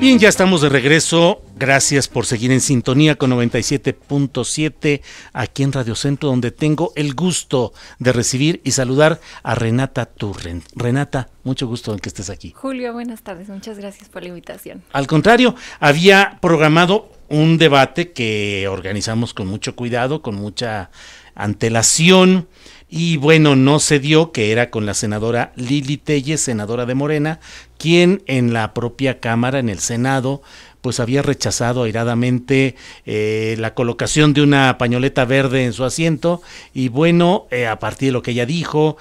Bien, ya estamos de regreso. Gracias por seguir en sintonía con 97.7 aquí en Radio Centro, donde tengo el gusto de recibir y saludar a Renata Turren. Renata, mucho gusto en que estés aquí. Julio, buenas tardes. Muchas gracias por la invitación. Al contrario, había programado un debate que organizamos con mucho cuidado, con mucha antelación. Y bueno, no se dio, que era con la senadora Lili Téllez, senadora de Morena, quien en la propia Cámara, en el Senado, pues había rechazado airadamente la colocación de una pañoleta verde en su asiento. Y bueno, a partir de lo que ella dijo,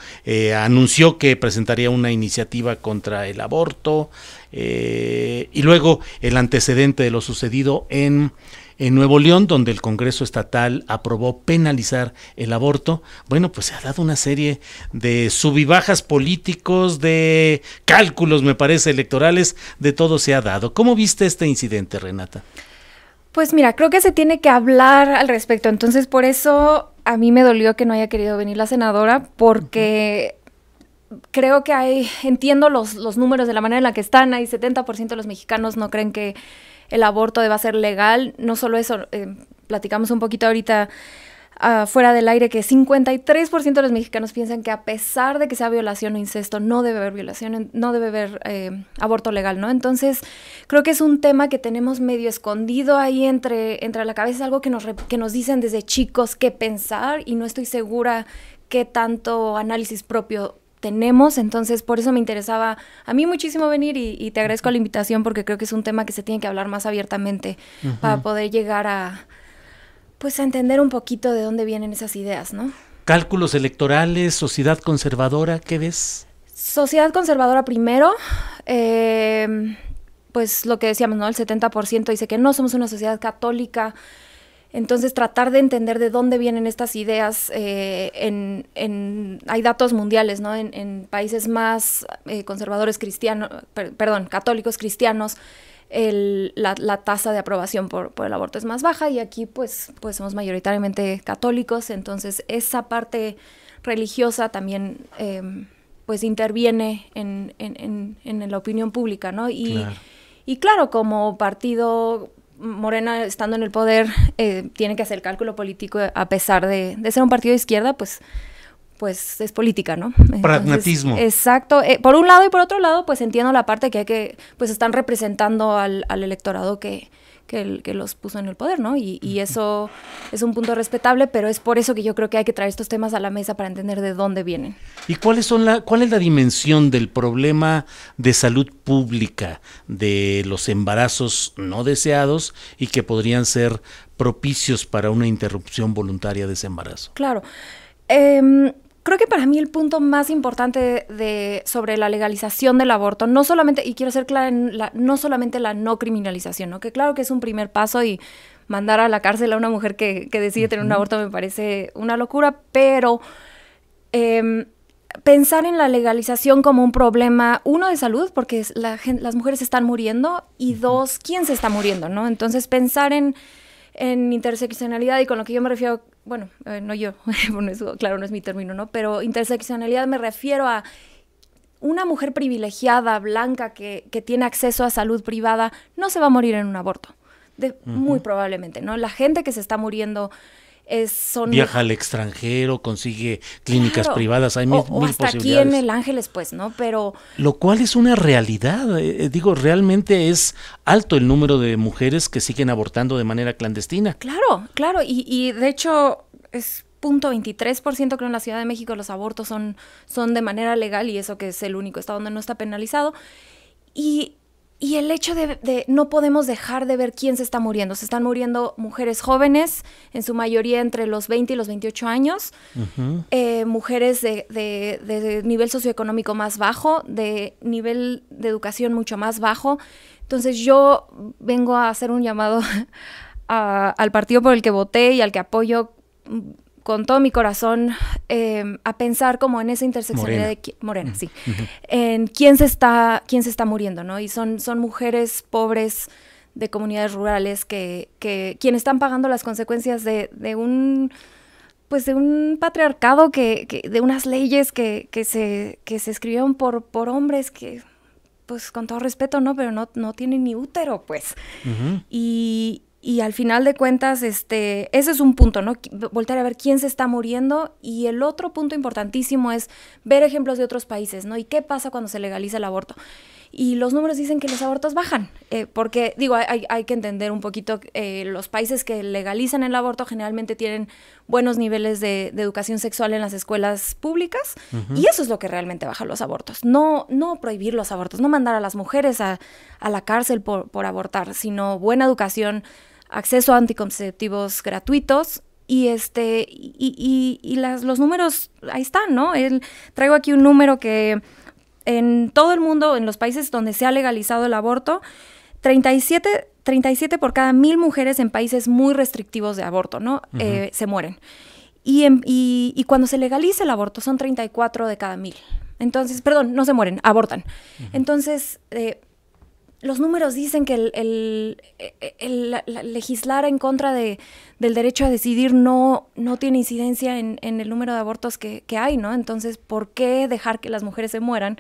anunció que presentaría una iniciativa contra el aborto. Y luego el antecedente de lo sucedido en Nuevo León, donde el Congreso Estatal aprobó penalizar el aborto. Bueno, pues se ha dado una serie de sub y bajas políticos, de cálculos, me parece, electorales, de todo se ha dado. ¿Cómo viste este incidente, Renata? Pues mira, creo que se tiene que hablar al respecto, entonces por eso a mí me dolió que no haya querido venir la senadora, porque creo que entiendo los números de la manera en la que están. Hay 70% de los mexicanos no creen que el aborto deba ser legal. No solo eso, platicamos un poquito ahorita fuera del aire que 53% de los mexicanos piensan que a pesar de que sea violación o incesto, no debe haber violación, no debe haber aborto legal, ¿no? Entonces, creo que es un tema que tenemos medio escondido ahí entre la cabeza, es algo que nos dicen desde chicos qué pensar, y no estoy segura qué tanto análisis propio tenemos. Entonces por eso me interesaba a mí muchísimo venir, y te agradezco la invitación, porque creo que es un tema que se tiene que hablar más abiertamente para poder llegar a entender un poquito de dónde vienen esas ideas, ¿no? Cálculos electorales, sociedad conservadora, ¿qué ves? Sociedad conservadora primero, pues lo que decíamos, ¿no? El 70% dice que no somos una sociedad católica. Entonces, tratar de entender de dónde vienen estas ideas, hay datos mundiales, ¿no? En países más conservadores católicos cristianos, la tasa de aprobación por el aborto es más baja, y aquí pues somos mayoritariamente católicos. Entonces esa parte religiosa también pues interviene en la opinión pública, ¿no? Y claro, como partido, Morena, estando en el poder, tiene que hacer cálculo político, a pesar de ser un partido de izquierda, pues es política, ¿no? Entonces, pragmatismo. Exacto. Por un lado, y por otro lado, pues entiendo la parte que pues están representando al electorado que los puso en el poder, ¿no? Y eso es un punto respetable, pero es por eso que yo creo que hay que traer estos temas a la mesa para entender de dónde vienen. ¿Y cuál es la dimensión del problema de salud pública de los embarazos no deseados y que podrían ser propicios para una interrupción voluntaria de ese embarazo? Claro. Creo que para mí el punto más importante sobre la legalización del aborto, no solamente, y quiero ser clara, no solamente la no criminalización, ¿no? Que claro que es un primer paso, y mandar a la cárcel a una mujer que decide tener un aborto me parece una locura, pero pensar en la legalización como un problema, uno, de salud, porque las mujeres están muriendo, y dos, ¿quién se está muriendo, no? Entonces pensar en interseccionalidad, y con lo que yo me refiero, bueno, no yo, bueno, eso, claro, no es mi término, ¿no? Pero interseccionalidad me refiero a una mujer privilegiada, blanca, que tiene acceso a salud privada, no se va a morir en un aborto, muy probablemente, ¿no? La gente que se está muriendo viaja al extranjero, consigue clínicas privadas, hay mil hasta posibilidades. Aquí en El Ángeles, pues, ¿no? Pero lo cual es una realidad, realmente es alto el número de mujeres que siguen abortando de manera clandestina. Claro, y de hecho es 0.23%, creo, en la Ciudad de México los abortos son de manera legal, y eso que es el único estado donde no está penalizado. Y el hecho de no podemos dejar de ver quién se está muriendo. Se están muriendo mujeres jóvenes, en su mayoría entre los 20 y los 28 años, mujeres de nivel socioeconómico más bajo, de nivel de educación mucho más bajo. Entonces yo vengo a hacer un llamado al partido por el que voté y al que apoyo con todo mi corazón, a pensar como en esa interseccionalidad Morena, sí, en quién se está muriendo, ¿no? Y son mujeres pobres de comunidades rurales que quienes están pagando las consecuencias de un patriarcado, de unas leyes que se escribieron por hombres que pues con todo respeto, ¿no? Pero no tienen ni útero, pues. Y al final de cuentas, ese es un punto, ¿no? Voltear a ver quién se está muriendo. Y el otro punto importantísimo es ver ejemplos de otros países, ¿no? ¿Y qué pasa cuando se legaliza el aborto? Y los números dicen que los abortos bajan, porque, digo, hay que entender un poquito, los países que legalizan el aborto generalmente tienen buenos niveles de educación sexual en las escuelas públicas, y eso es lo que realmente baja los abortos. No prohibir los abortos, no mandar a las mujeres a la cárcel por abortar, sino buena educación, acceso a anticonceptivos gratuitos, y los números ahí están, ¿no? Traigo aquí un número que en todo el mundo, en los países donde se ha legalizado el aborto, 37 por cada 1,000 mujeres en países muy restrictivos de aborto, ¿no? Se mueren. Y cuando se legaliza el aborto son 34 de cada 1,000. Entonces, perdón, no se mueren, abortan. Entonces, los números dicen que el legislar en contra del derecho a decidir no tiene incidencia en el número de abortos que hay, ¿no? Entonces, ¿por qué dejar que las mujeres se mueran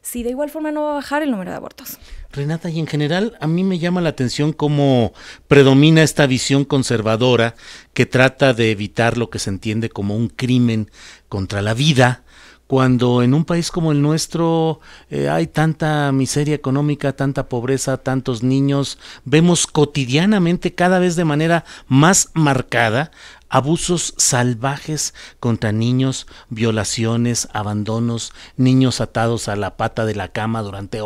si de igual forma no va a bajar el número de abortos? Renata, y en general a mí me llama la atención cómo predomina esta visión conservadora que trata de evitar lo que se entiende como un crimen contra la vida, cuando en un país como el nuestro hay tanta miseria económica, tanta pobreza, tantos niños, vemos cotidianamente, cada vez de manera más marcada, abusos salvajes contra niños, violaciones, abandonos, niños atados a la pata de la cama durante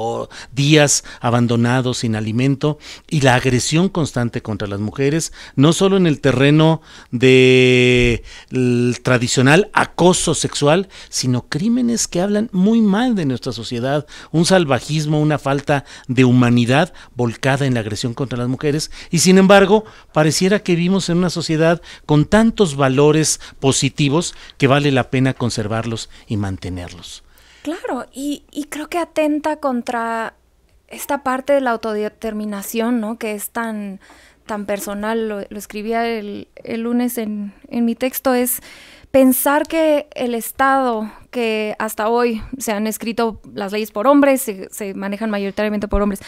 días, abandonados sin alimento, y la agresión constante contra las mujeres, no solo en el terreno del tradicional acoso sexual, sino crímenes que hablan muy mal de nuestra sociedad, un salvajismo, una falta de humanidad volcada en la agresión contra las mujeres, y sin embargo, pareciera que vivimos en una sociedad con tantos valores positivos que vale la pena conservarlos y mantenerlos. Claro, y creo que atenta contra esta parte de la autodeterminación, ¿no? Que es tan personal, lo escribía el lunes en mi texto, es pensar que el Estado, que hasta hoy se han escrito las leyes por hombres, se manejan mayoritariamente por hombres,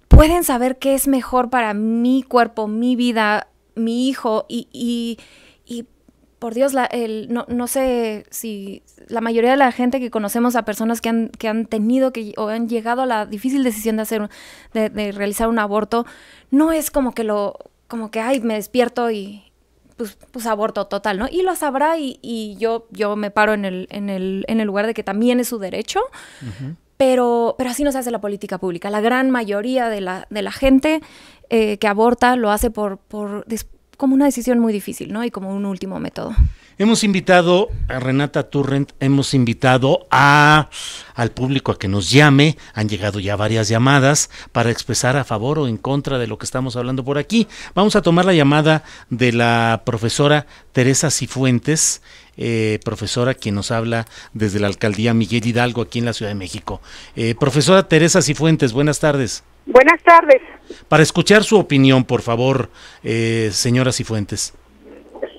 pueden saber qué es mejor para mi cuerpo, mi vida, mi hijo, y por Dios, no sé si la mayoría de la gente que conocemos a personas que han tenido o han llegado a la difícil decisión de realizar un aborto, no es como que ay, me despierto y pues aborto total, ¿no? Y lo sabrá, y yo me paro en el lugar de que también es su derecho. Pero así no se hace la política pública. La gran mayoría de la gente que aborta lo hace como una decisión muy difícil, ¿no? Y como un último método. Hemos invitado a Renata Turrent, hemos invitado al público a que nos llame. Han llegado ya varias llamadas para expresar a favor o en contra de lo que estamos hablando por aquí. Vamos a tomar la llamada de la profesora Teresa Cifuentes, profesora quien nos habla desde la alcaldía Miguel Hidalgo aquí en la Ciudad de México. Profesora Teresa Cifuentes, buenas tardes. Buenas tardes. Para escuchar su opinión, por favor, señora Cifuentes.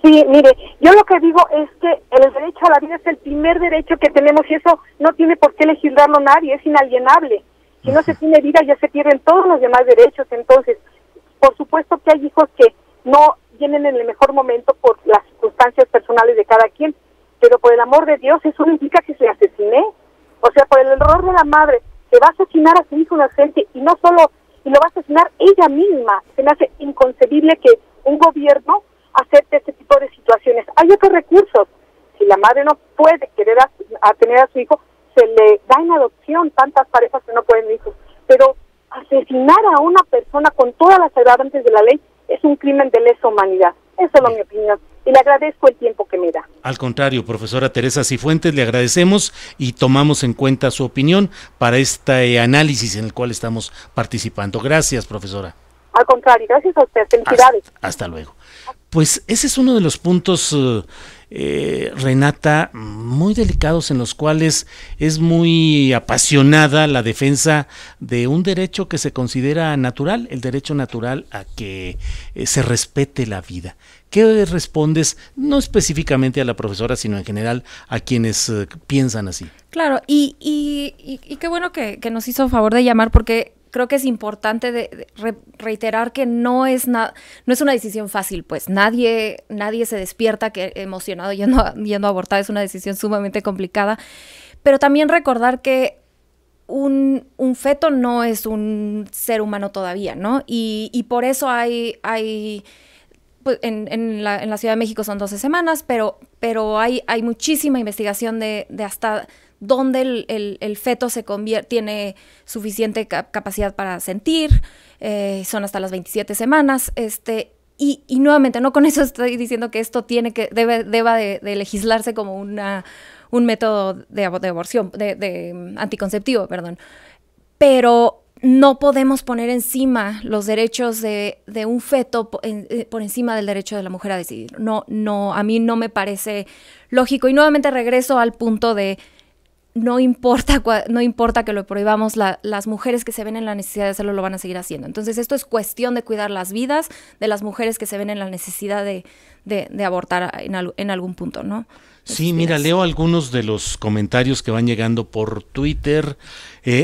Sí, mire, yo lo que digo es que el derecho a la vida es el primer derecho que tenemos, y eso no tiene por qué legislarlo nadie, es inalienable. Si no se tiene vida, ya se pierden todos los demás derechos. Entonces, por supuesto que hay hijos que no vienen en el mejor momento por las circunstancias personales de cada quien, pero por el amor de Dios, eso no implica que se asesine. O sea, por el error de la madre, que va a asesinar a su hijo inocente, y no solo, y lo va a asesinar ella misma. Se me hace inconcebible que un gobierno acepte este tipo de situaciones. Hay otros recursos. Si la madre no puede querer tener a su hijo, se le da en adopción. Tantas parejas que no pueden hijos. Pero asesinar a una persona con todas las agravantes de la ley es un crimen de lesa humanidad. Esa es mi opinión. Y le agradezco el tiempo que me da. Al contrario, profesora Teresa Cifuentes, le agradecemos y tomamos en cuenta su opinión para este análisis en el cual estamos participando. Gracias, profesora. Al contrario, gracias a usted. Felicidades. Hasta luego. Pues ese es uno de los puntos, Renata, muy delicados, en los cuales es muy apasionada la defensa de un derecho que se considera natural, el derecho natural a que se respete la vida. ¿Qué respondes, no específicamente a la profesora, sino en general a quienes piensan así? Claro, y qué bueno que nos hizo favor de llamar, porque creo que es importante reiterar que no es una decisión fácil, pues nadie se despierta emocionado yendo a abortar, es una decisión sumamente complicada, pero también recordar que un feto no es un ser humano todavía, ¿no? Y por eso hay pues en la Ciudad de México son 12 semanas, pero hay muchísima investigación de hasta dónde el feto tiene suficiente capacidad para sentir, son hasta las 27 semanas, y nuevamente, no con eso estoy diciendo que esto deba de legislarse como un método de aborción, de anticonceptivo, perdón, pero no podemos poner encima los derechos de un feto por encima del derecho de la mujer a decidir. No, a mí no me parece lógico, y nuevamente regreso al punto de no importa que lo prohibamos, las mujeres que se ven en la necesidad de hacerlo lo van a seguir haciendo. Entonces esto es cuestión de cuidar las vidas de las mujeres que se ven en la necesidad de abortar en algún punto, ¿no? Sí, mira, leo algunos de los comentarios que van llegando por Twitter.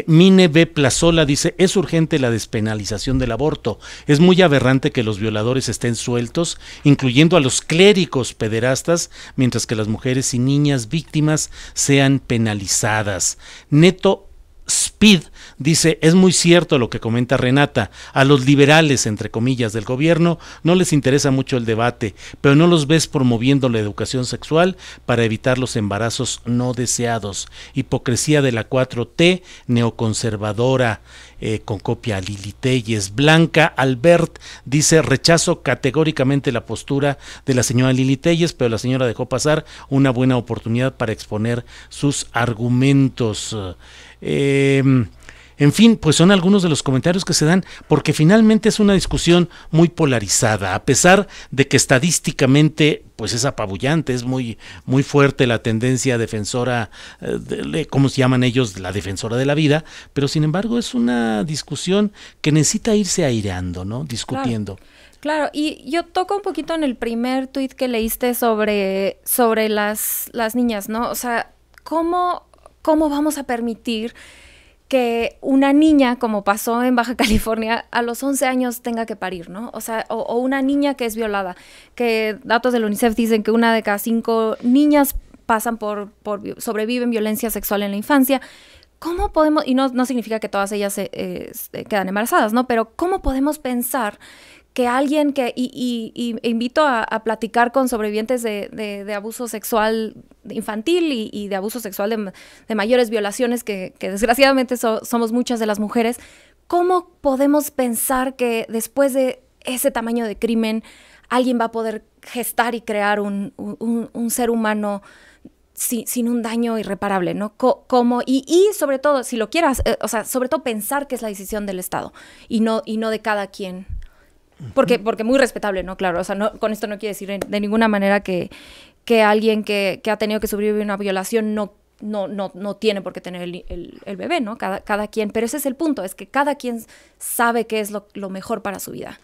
Mine B. Plazola dice: es urgente la despenalización del aborto. Es muy aberrante que los violadores estén sueltos, incluyendo a los clérigos pederastas, mientras que las mujeres y niñas víctimas sean penalizadas. Neto Speed dice: es muy cierto lo que comenta Renata, a los liberales, entre comillas, del gobierno no les interesa mucho el debate, pero no los ves promoviendo la educación sexual para evitar los embarazos no deseados. Hipocresía de la 4T neoconservadora, con copia a Lili Telles. Blanca Albert dice: rechazo categóricamente la postura de la señora Lili Telles, pero la señora dejó pasar una buena oportunidad para exponer sus argumentos. En fin, pues son algunos de los comentarios que se dan, porque finalmente es una discusión muy polarizada, a pesar de que estadísticamente pues es apabullante, es muy, muy fuerte la tendencia defensora, ¿cómo se llaman ellos? La defensora de la vida, pero sin embargo es una discusión que necesita irse aireando, ¿no? Discutiendo. Claro, y yo toco un poquito en el primer tuit que leíste sobre las niñas, ¿no? O sea, ¿cómo vamos a permitir que una niña, como pasó en Baja California, a los 11 años tenga que parir, ¿no? O sea, o una niña que es violada, que datos del UNICEF dicen que 1 de cada 5 niñas sobreviven violencia sexual en la infancia. ¿Cómo podemos, y no significa que todas ellas quedan embarazadas, ¿no? Pero ¿cómo podemos pensar que alguien y invito a platicar con sobrevivientes de abuso sexual infantil y de abuso sexual de mayores violaciones, que desgraciadamente somos muchas de las mujeres? ¿Cómo podemos pensar que después de ese tamaño de crimen alguien va a poder gestar y crear un ser humano sin un daño irreparable, ¿no? Y sobre todo, si lo quieras, o sea, sobre todo pensar que es la decisión del Estado y no de cada quien. Porque muy respetable, ¿no? Claro, o sea, con esto no quiere decir de ninguna manera que alguien que ha tenido que sobrevivir una violación no tiene por qué tener el bebé, ¿no? Cada quien, pero ese es el punto, es que cada quien sabe qué es lo mejor para su vida.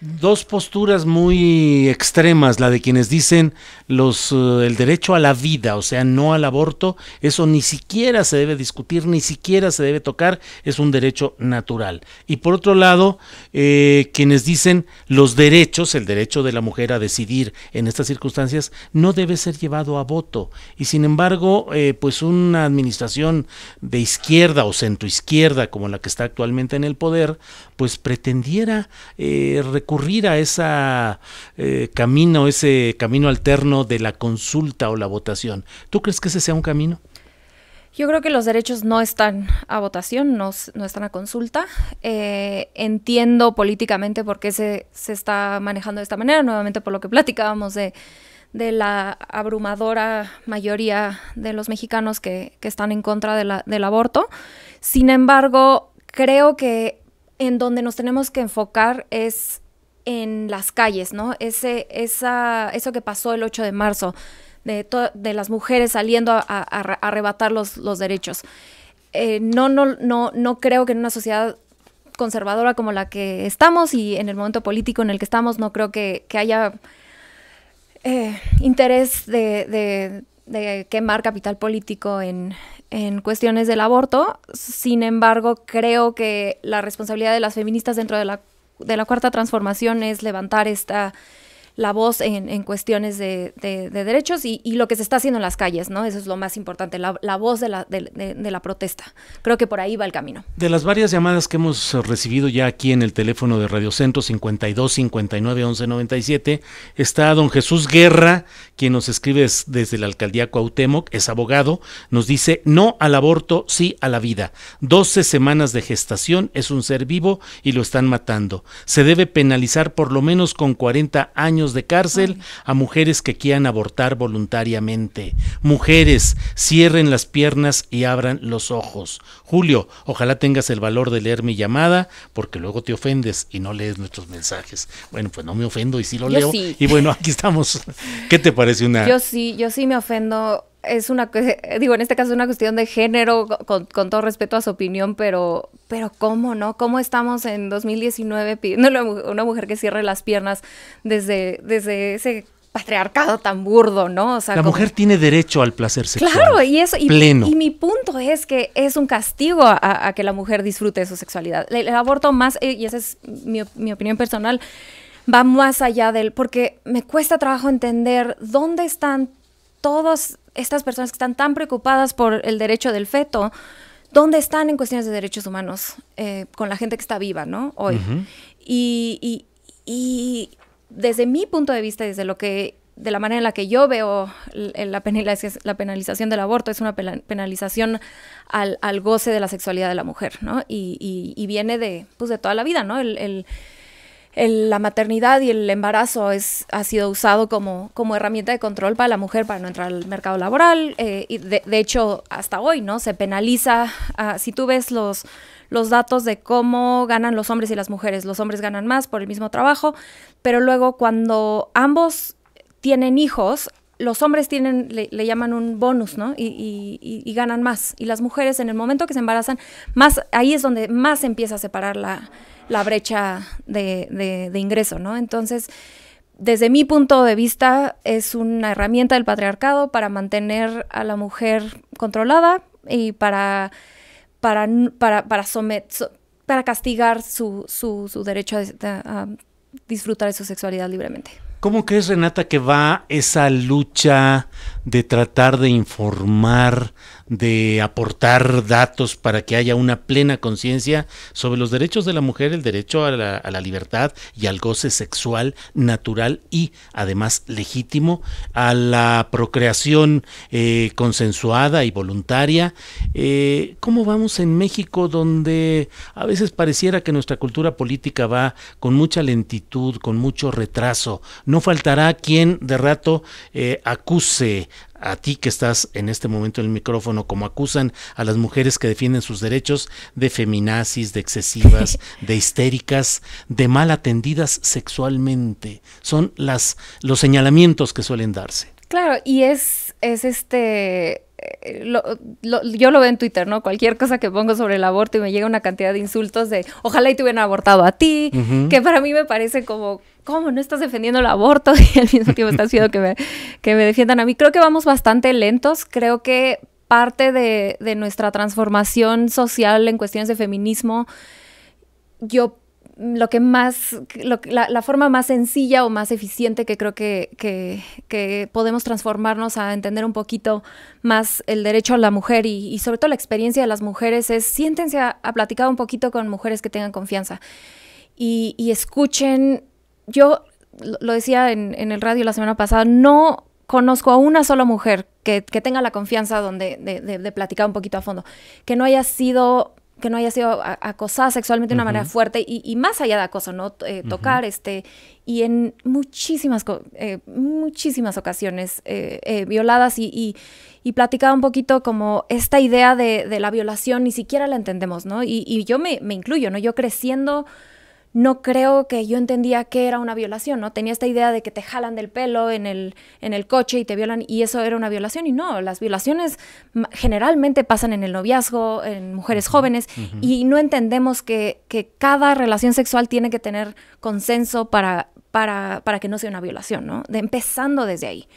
Dos posturas muy extremas, la de quienes dicen el derecho a la vida, o sea, no al aborto, eso ni siquiera se debe discutir, ni siquiera se debe tocar, es un derecho natural. Y por otro lado, quienes dicen el derecho de la mujer a decidir en estas circunstancias no debe ser llevado a voto. Y sin embargo, pues una administración de izquierda o centroizquierda como la que está actualmente en el poder, pues pretendiera recurrir a ese camino alterno de la consulta o la votación. ¿Tú crees que ese sea un camino? Yo creo que los derechos no están a votación, no están a consulta. Entiendo políticamente por qué se está manejando de esta manera, nuevamente por lo que platicábamos de la abrumadora mayoría de los mexicanos que están en contra del aborto. Sin embargo, creo que en donde nos tenemos que enfocar es en las calles, ¿no? Eso que pasó el 8 de marzo, de las mujeres saliendo a arrebatar los derechos. No creo que en una sociedad conservadora como la que estamos y en el momento político en el que estamos, no creo que haya interés de quemar capital político en cuestiones del aborto. Sin embargo, creo que la responsabilidad de las feministas dentro de la Cuarta Transformación es levantar la voz en cuestiones de derechos y lo que se está haciendo en las calles, ¿no? Eso es lo más importante, la voz de la protesta. Creo que por ahí va el camino. De las varias llamadas que hemos recibido ya aquí en el teléfono de Radio Centro 52 59 11 97, está don Jesús Guerra, quien nos escribe desde la alcaldía Cuauhtémoc, es abogado, nos dice: no al aborto, sí a la vida. 12 semanas de gestación, es un ser vivo y lo están matando. Se debe penalizar por lo menos con 40 años de cárcel a mujeres que quieran abortar voluntariamente. Mujeres, cierren las piernas y abran los ojos. Julio, ojalá tengas el valor de leer mi llamada, porque luego te ofendes y no lees nuestros mensajes. Bueno, pues no me ofendo y sí lo leo. Sí. Y bueno, aquí estamos. ¿Qué te parece una...? Yo sí me ofendo. Es en este caso es una cuestión de género, con todo respeto a su opinión, pero ¿cómo no? ¿Cómo estamos en 2019 pidiéndole a una mujer que cierre las piernas desde ese patriarcado tan burdo, ¿no? O sea, la mujer tiene derecho al placer sexual. Claro, pleno. Y mi punto es que es un castigo a que la mujer disfrute de su sexualidad. El aborto más, y esa es mi opinión personal, va más allá porque me cuesta trabajo entender dónde están todas estas personas que están tan preocupadas por el derecho del feto, ¿dónde están en cuestiones de derechos humanos con la gente que está viva, ¿no? Hoy. Uh-huh. Y desde mi punto de vista, de la manera en la que yo veo la penalización del aborto, es una penalización al goce de la sexualidad de la mujer, ¿no? Y viene de toda la vida, ¿no? La maternidad y el embarazo ha sido usado como herramienta de control para la mujer para no entrar al mercado laboral, y de hecho hasta hoy, ¿no? Se penaliza, si tú ves los datos de cómo ganan los hombres y las mujeres, los hombres ganan más por el mismo trabajo, pero luego cuando ambos tienen hijos, los hombres le llaman un bonus, ¿no? Y ganan más, y las mujeres en el momento que se embarazan, ahí es donde más se empieza a separar la brecha de ingreso, ¿no? Entonces, desde mi punto de vista, es una herramienta del patriarcado para mantener a la mujer controlada y para castigar su derecho a disfrutar de su sexualidad libremente. ¿Cómo crees, Renata, que va esa lucha de tratar de informar, de aportar datos para que haya una plena conciencia sobre los derechos de la mujer, el derecho a la libertad y al goce sexual natural y además legítimo, a la procreación consensuada y voluntaria? ¿Cómo vamos en México, donde a veces pareciera que nuestra cultura política va con mucha lentitud, con mucho retraso? No faltará quien de rato acuse a ti que estás en este momento en el micrófono, como acusan a las mujeres que defienden sus derechos, de feminazis, de excesivas, de histéricas, de mal atendidas sexualmente. Son los señalamientos que suelen darse. Claro, y yo lo veo en Twitter, ¿no? Cualquier cosa que pongo sobre el aborto y me llega una cantidad de insultos de ojalá y te hubieran abortado a ti, uh-huh. Que para mí me parece como, ¿cómo no estás defendiendo el aborto? Y al mismo tiempo estás pidiendo que me defiendan a mí. Creo que vamos bastante lentos. Creo que parte de nuestra transformación social en cuestiones de feminismo, la forma más sencilla o más eficiente que creo que podemos transformarnos a entender un poquito más el derecho a la mujer y sobre todo la experiencia de las mujeres es siéntense a platicar un poquito con mujeres que tengan confianza y escuchen. Yo lo decía en el radio la semana pasada, no conozco a una sola mujer que tenga la confianza de platicar un poquito a fondo, que no haya sido acosada sexualmente de una manera fuerte y más allá de acoso, ¿no? Tocar, y en muchísimas ocasiones violadas y platicaba un poquito como esta idea de la violación ni siquiera la entendemos, ¿no? Y yo me incluyo, ¿no? Yo creciendo no creo que yo entendía que era una violación, ¿no? Tenía esta idea de que te jalan del pelo en el coche y te violan, y eso era una violación, y no, las violaciones generalmente pasan en el noviazgo, en mujeres jóvenes, y no entendemos que cada relación sexual tiene que tener consenso para que no sea una violación, ¿no? Empezando desde ahí.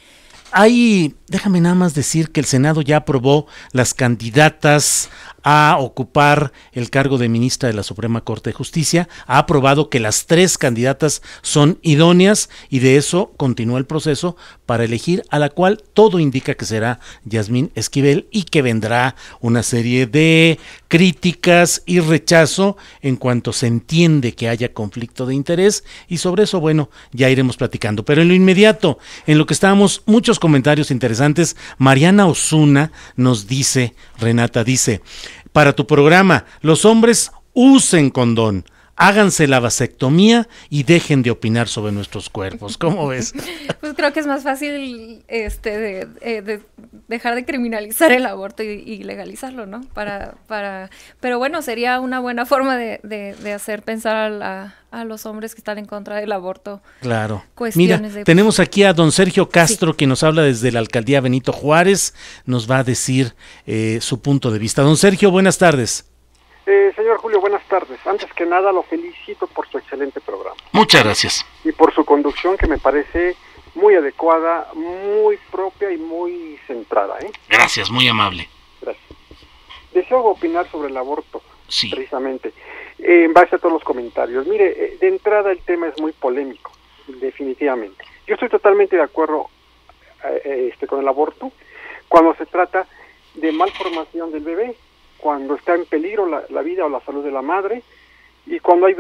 Déjame nada más decir que el Senado ya aprobó las candidatas a ocupar el cargo de ministra de la Suprema Corte de Justicia. Ha aprobado que las 3 candidatas son idóneas y de eso continúa el proceso para elegir a la cual todo indica que será Yasmín Esquivel y que vendrá una serie de críticas y rechazo en cuanto se entiende que haya conflicto de interés, y sobre eso, bueno, ya iremos platicando. Pero en lo inmediato, en lo que estábamos, muchos comentarios interesantes. Mariana Osuna nos dice, Renata dice, para tu programa, los hombres usen condón, háganse la vasectomía y dejen de opinar sobre nuestros cuerpos. ¿Cómo ves? Pues creo que es más fácil de dejar de criminalizar el aborto y legalizarlo, ¿no? Pero bueno, sería una buena forma de hacer pensar a los hombres que están en contra del aborto. Claro. Mira, tenemos aquí a don Sergio Castro, sí, que nos habla desde la alcaldía Benito Juárez, nos va a decir su punto de vista. Don Sergio, buenas tardes. Señor Julio, buenas tardes. Antes que nada, lo felicito por su excelente programa. Muchas gracias. Y por su conducción, que me parece muy adecuada, muy propia y muy centrada. Gracias, muy amable. Gracias. Deseo opinar sobre el aborto, sí, precisamente, en base a todos los comentarios. Mire, de entrada el tema es muy polémico, definitivamente. Yo estoy totalmente de acuerdo con el aborto cuando se trata de malformación del bebé, cuando está en peligro la vida o la salud de la madre y cuando hay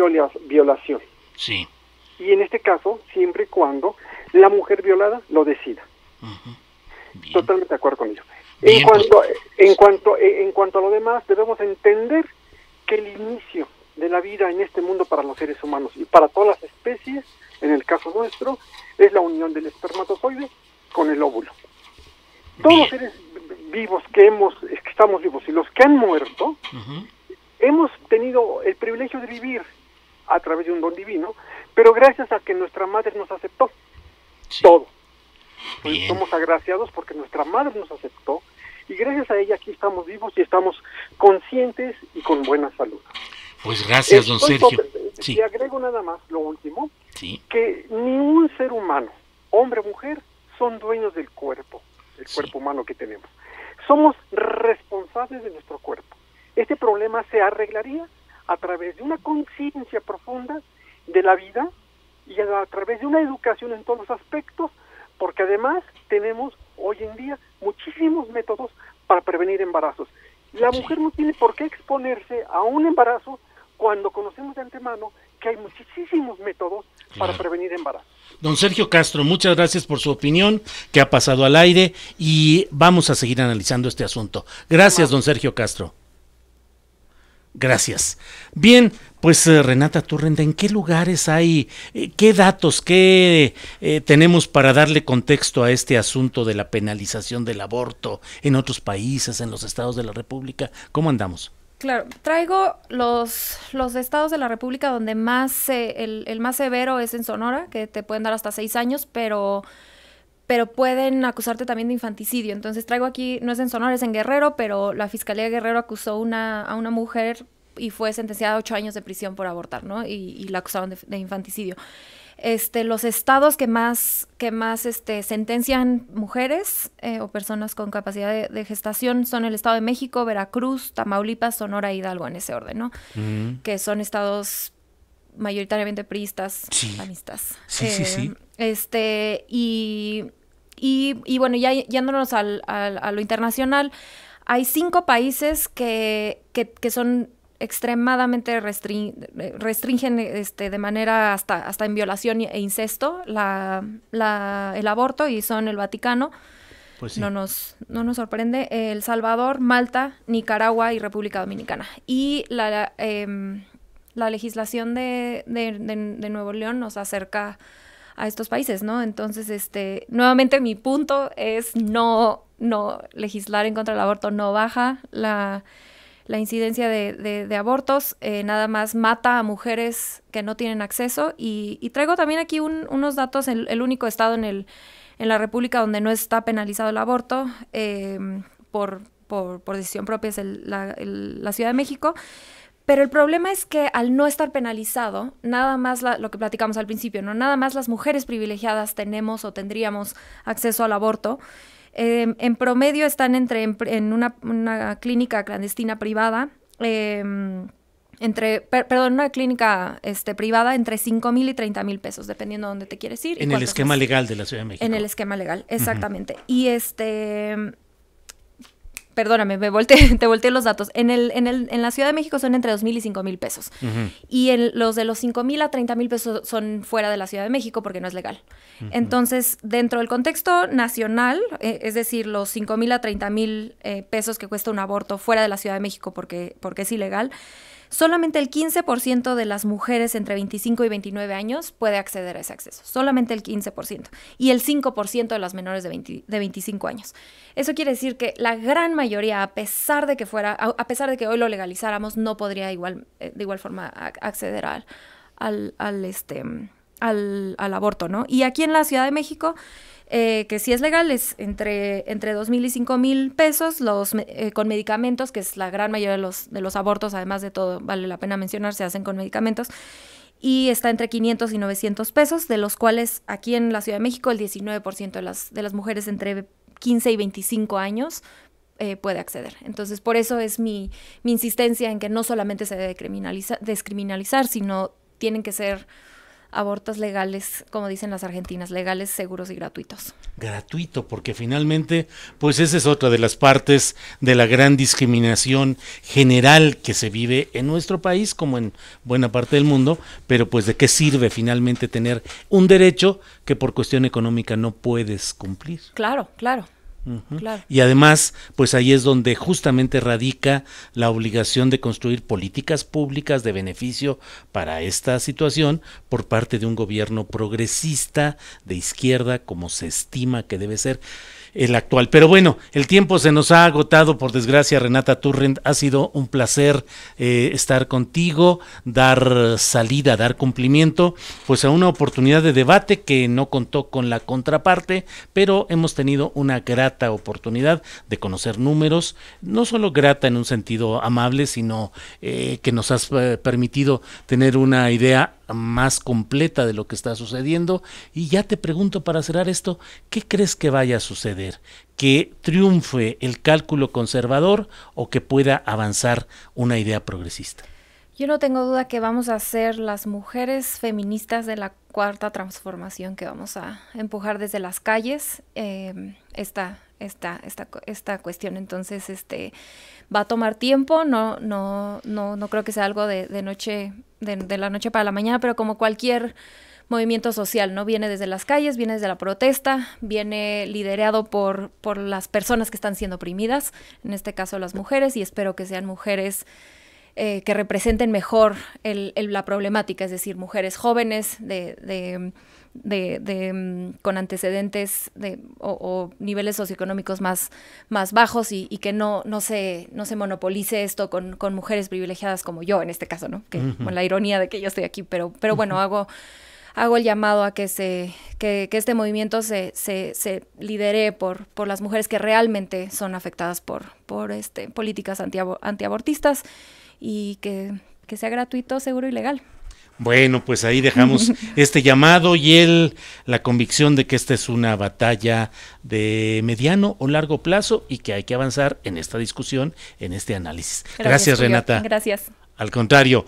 violación. Sí. Y en este caso, siempre y cuando la mujer violada lo decida. Totalmente de acuerdo con ello. Bien, en cuanto a lo demás, debemos entender que el inicio de la vida en este mundo para los seres humanos y para todas las especies, en el caso nuestro, es la unión del espermatozoide con el óvulo. Todos los seres vivos que estamos vivos y los que han muerto, hemos tenido el privilegio de vivir a través de un don divino, pero gracias a que nuestra madre nos aceptó, sí, todo. Pues somos agraciados porque nuestra madre nos aceptó y gracias a ella aquí estamos vivos y estamos conscientes y con buena salud. Pues gracias, don Sergio. Sí. Y agrego nada más, lo último, sí, que ni un ser humano, hombre o mujer, son dueños del cuerpo, el sí, cuerpo humano que tenemos. Somos responsables de nuestro cuerpo. Este problema se arreglaría a través de una conciencia profunda de la vida y a través de una educación en todos los aspectos, porque además tenemos hoy en día muchísimos métodos para prevenir embarazos. La mujer no tiene por qué exponerse a un embarazo cuando conocemos de antemano que hay muchísimos métodos para prevenir embarazos. Don Sergio Castro, muchas gracias por su opinión que ha pasado al aire y vamos a seguir analizando este asunto. Gracias, don Sergio Castro. Gracias. Bien, pues Renata Turrenda, ¿en qué lugares hay, qué datos, qué tenemos para darle contexto a este asunto de la penalización del aborto en otros países, en los estados de la República? ¿Cómo andamos? Claro, traigo los estados de la República donde el más severo es en Sonora, que te pueden dar hasta 6 años, pero pueden acusarte también de infanticidio. Entonces traigo aquí, no es en Sonora, es en Guerrero, pero la Fiscalía de Guerrero acusó a una mujer y fue sentenciada a 8 años de prisión por abortar, ¿no? Y la acusaron de infanticidio. Los estados que más sentencian mujeres o personas con capacidad de gestación son el Estado de México, Veracruz, Tamaulipas, Sonora e Hidalgo, en ese orden, ¿no? Que son estados mayoritariamente priistas, sí, panistas. Sí. Y bueno, ya yéndonos a lo internacional, hay 5 países que son extremadamente restringen de manera hasta en violación e incesto el aborto, y son el Vaticano, pues sí, no nos sorprende, El Salvador, Malta, Nicaragua y República Dominicana. Y la legislación de Nuevo León nos acerca a estos países, ¿no? Entonces, nuevamente mi punto es no legislar en contra del aborto no baja la incidencia de abortos nada más mata a mujeres que no tienen acceso. Y traigo también aquí unos datos, el único estado en la República donde no está penalizado el aborto por decisión propia es la Ciudad de México. Pero el problema es que al no estar penalizado, nada más lo que platicamos al principio, ¿no? Nada más las mujeres privilegiadas tenemos o tendríamos acceso al aborto. En promedio están en una clínica clandestina privada, una clínica privada entre 5,000 y 30,000 pesos, dependiendo de dónde te quieres ir. En el esquema legal de la Ciudad de México. En el esquema legal, exactamente. Y perdóname, te volteé los datos. En la Ciudad de México son entre 2,000 y 5,000 pesos. Y los de los 5,000 a 30,000 pesos son fuera de la Ciudad de México porque no es legal. Entonces, dentro del contexto nacional, es decir, los 5,000 a 30,000 pesos que cuesta un aborto fuera de la Ciudad de México porque es ilegal, solamente el 15% de las mujeres entre 25 y 29 años puede acceder a ese acceso. Solamente el 15%. Y el 5% de las menores de 25 años. Eso quiere decir que la gran mayoría, a pesar de que hoy lo legalizáramos, no podría de igual forma acceder al aborto, ¿no? Y aquí en la Ciudad de México, que sí es legal, es entre 2,000 y 5,000 pesos con medicamentos, que es la gran mayoría de los abortos, además de todo, vale la pena mencionar, se hacen con medicamentos, y está entre 500 y 900 pesos, de los cuales aquí en la Ciudad de México el 19% de las mujeres entre 15 y 25 años puede acceder. Entonces, por eso es mi insistencia en que no solamente se debe descriminalizar, sino tienen que ser abortos legales, como dicen las argentinas, legales, seguros y gratuitos. Gratuito, porque finalmente, pues esa es otra de las partes de la gran discriminación general que se vive en nuestro país, como en buena parte del mundo, pero pues de qué sirve finalmente tener un derecho que por cuestión económica no puedes cumplir. Claro. Claro. Y además, pues ahí es donde justamente radica la obligación de construir políticas públicas de beneficio para esta situación por parte de un gobierno progresista de izquierda, como se estima que debe ser el actual. Pero bueno, el tiempo se nos ha agotado, por desgracia. Renata Turrent, ha sido un placer estar contigo, dar salida, dar cumplimiento pues a una oportunidad de debate que no contó con la contraparte, pero hemos tenido una grata oportunidad de conocer números, no solo grata en un sentido amable, sino que nos has permitido tener una idea más completa de lo que está sucediendo. Y ya te pregunto, para cerrar esto, ¿qué crees que vaya a suceder? ¿Que triunfe el cálculo conservador o que pueda avanzar una idea progresista? Yo no tengo duda que vamos a ser las mujeres feministas de la cuarta transformación, que vamos a empujar desde las calles esta cuestión. Entonces, va a tomar tiempo, no creo que sea algo de la noche para la mañana, pero como cualquier movimiento social, ¿no? Viene desde las calles, viene desde la protesta, viene liderado por las personas que están siendo oprimidas, en este caso las mujeres, y espero que sean mujeres que representen mejor la problemática, es decir, mujeres jóvenes con antecedentes o niveles socioeconómicos más bajos y que no se monopolice esto con mujeres privilegiadas como yo en este caso, ¿no? Que con la ironía de que yo estoy aquí, pero bueno, hago el llamado a que este movimiento se lidere por las mujeres que realmente son afectadas por políticas antiabortistas, y que sea gratuito, seguro y legal. Bueno, pues ahí dejamos este llamado y la convicción de que esta es una batalla de mediano o largo plazo y que hay que avanzar en esta discusión, en este análisis. Gracias, Renata. Gracias. Al contrario.